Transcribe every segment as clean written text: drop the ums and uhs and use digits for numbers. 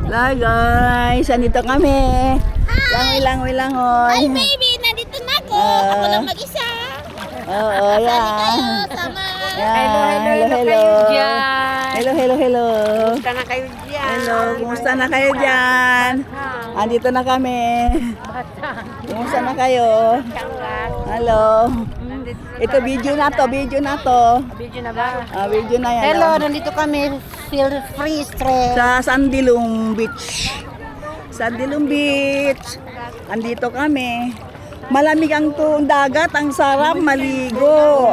Hi guys, andito kami. Langoy. Hi baby, nandito na ako. Ako lang mag-isa. Oo, Sali yan. kayo, sama. Hello. Hello. Kumusta na kayo dyan? Hello, kumusta na kayo dyan? Andito na kami. Kumusta na kayo? Hello. Ito video na to. Video na ba? Video na yan. Hello, oh. nandito kami. Feel free stress. Sa Sandilong Beach. Andito kami. Malamig ang dagat, ang sarap maligo.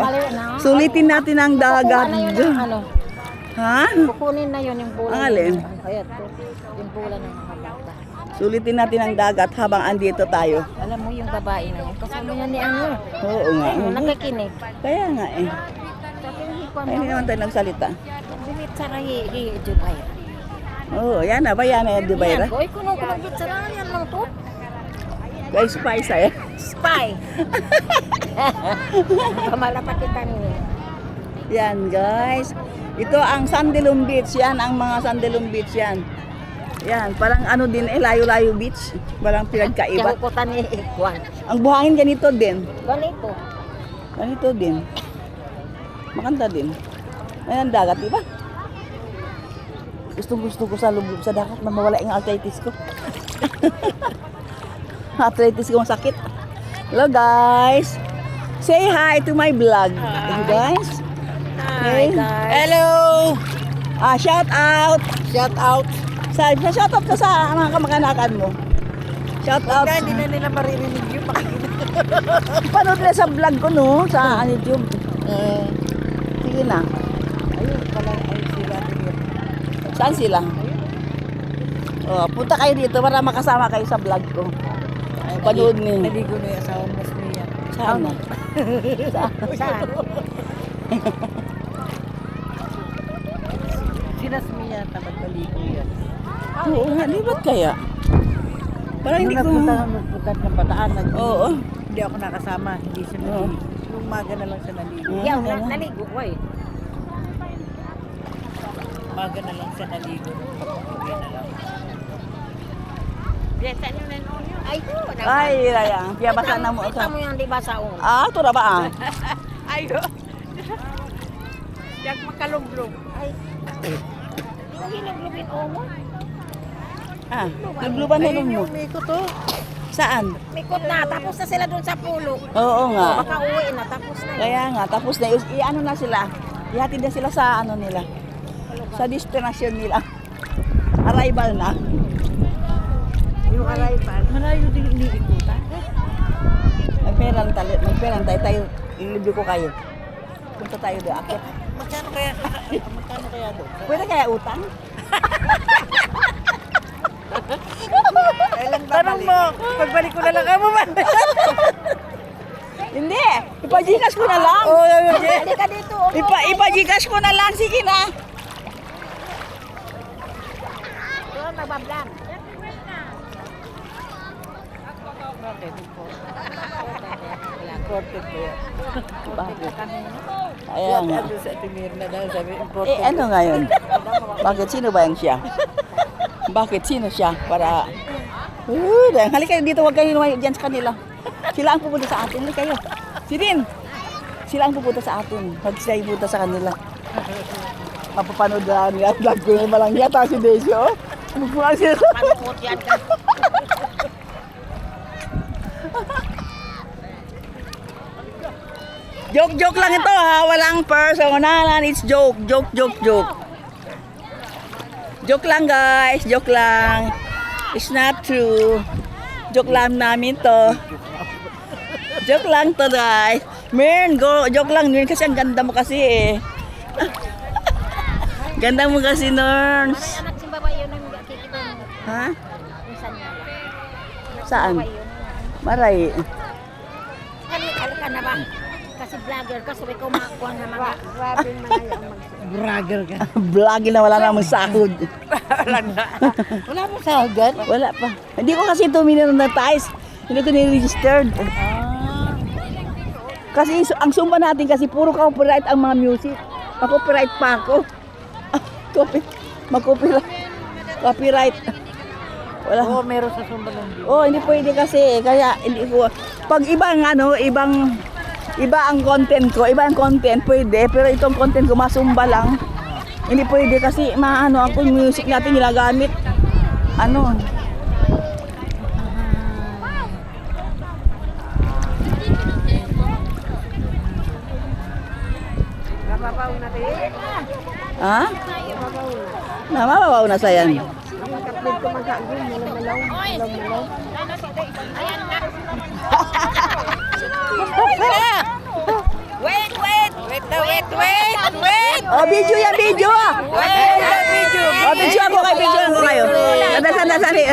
Sulitin natin ang dagat. Ano? Ha? Kukunin na yun yung bola. Ang alin? Ayan, yung bola ng kabata. Sulitin natin ang dagat habang andito tayo. Alam mo yung babae na yun. Kasama yan ni ano. Oo nga. Ano, nakikinig. Kaya nga eh. Sabi hindi ko Ay, hindi naman tayo nagsalita. Binit sa rahi, Dubai. Oo, yan na. Bayan na yan, di ba? Yan, boy, kunong bit sa rahi. Yan lang to. Guys, spice eh. Spy. Pamalapat kita niyo. Yan guys. Ito ang Sandilong Beach. Yan ang mga Sandilong Beach yan. Yan, parang ano din eh, layo-layo beach. Parang pinagkaiba. Kahukutan ni Juan. Ang buhangin ganito din. Ganito. Ganito din. Maganda din. Ayan ang dagat, di ba? Gusto ko sa lubog sa dagat na mawala yung arthritis ko. Arthritis ko masakit. Hello guys. Say hi to my vlog. Guys. Hi guys. Hello. Shout out. Shout out. Shout out ka sa mga kamag-anakan mo. Shout out. Hindi na nila maririnig yung pakikinig. Panood nila sa vlog ko no, sa YouTube. Sige na. Ayun pala, ayun sila. Saan sila? Oh, punta kayo dito para makasama kayo sa vlog ko. Panood niyo. Naligo na yung asawa mo, Mia. Saan na? Saan? Sinas Mia, tamad maligo yan. Oo nga, di ba't kaya? Parang hindi ko... Nagpunta ng bataan. Oo. Hindi ako nakasama. Hindi siya Oo. naligo. Yung umaga na lang siya naligo. Yeah, Naligo ko eh. Umaga na lang siya naligo. Pag-uwi na lang. Ay, ito. Ay, Raya. Kaya basa na mo. Kita mo yung di ba sa ulo? Ito na ba ah? Ayo. Diyak makalumblog. Ay. Nahilaglubin o mo? Nagluban na nun mo. Mikot to. Saan? Mikot na. Tapos na sila dun sa pulo. Oo nga. Baka uwi na. Tapos na. Kaya nga, tapos na. I-ano na sila. Ihatid na sila sa ano nila. Sa destination nila. Arrival na. Yung arrival. Malayo din iniikutan. Magperang tayo. Ilibyo ko kayo. Punta tayo doon. Akit. Magkano kaya doon? Pwede kaya utang? Tanong mo, pagbalik ko na lang ako ba? Hindi. Ipa-Gcash ko na lang. Halika dito. Ipa-Gcash ko na lang. Sige na. Doon, nabablang. Imported ko yan. Bakit? Ayan nga. Sa Timir na dahil sabi Eh, ano ngayon? Bakit? Sino ba yan siya? Bakit? Sino siya? Para... halika kayo dito. Huwag kayo lumayo dyan sa kanila. Sila ang pupunta sa atin. Halika kayo. Sirin! Sila ang pupunta sa atin. Huwag sila yung pupunta sa kanila. Mapapanood na nila. Vlog ko na malang yata si Desio. Magpulang sila. Panuot yan ka. Joke lang ito ha. Walang personalan. It's joke. Joke. Joke lang guys. Joke lang. It's not true. Joke lang namin to. Joke lang to guys. Mern, go. Joke lang yun kasi ang ganda mo kasi eh. Ganda mo kasi, Norns. Ay, anak si babae yun ang kikita mo. Ha? Yung sanya. Saan? Babae yun. Maray. Halika na ba? Kasi vlogger ka, sabi ko makakuha ng mga grabe mga yung vlogger ka. Vlogin na wala namang sahod. Wala mo sahagan? Wala pa. Hindi ko kasi ito minonetize. Hindi ko ni-registered. Kasi ang sumba natin kasi puro copyright ang mga music. Mag-copyright pa ako. Mag-copyright. Wala. Oo, meron sa Sumbalang. Oh, hindi pwede kasi. Kaya hindi ko. Pag ibang iba ang content ko, iba ang content, pwede. Pero itong content ko, masumba lang. Hindi pwede kasi ako yung music natin ginagamit. Ano? Napapaw na rin. Ha? Napapaw na. Namababaw na sa yan. Ang kapit ko magkagul, malaw. Oh, video yan, video. Oh, video ako kayo, video ako kayo. Sandali.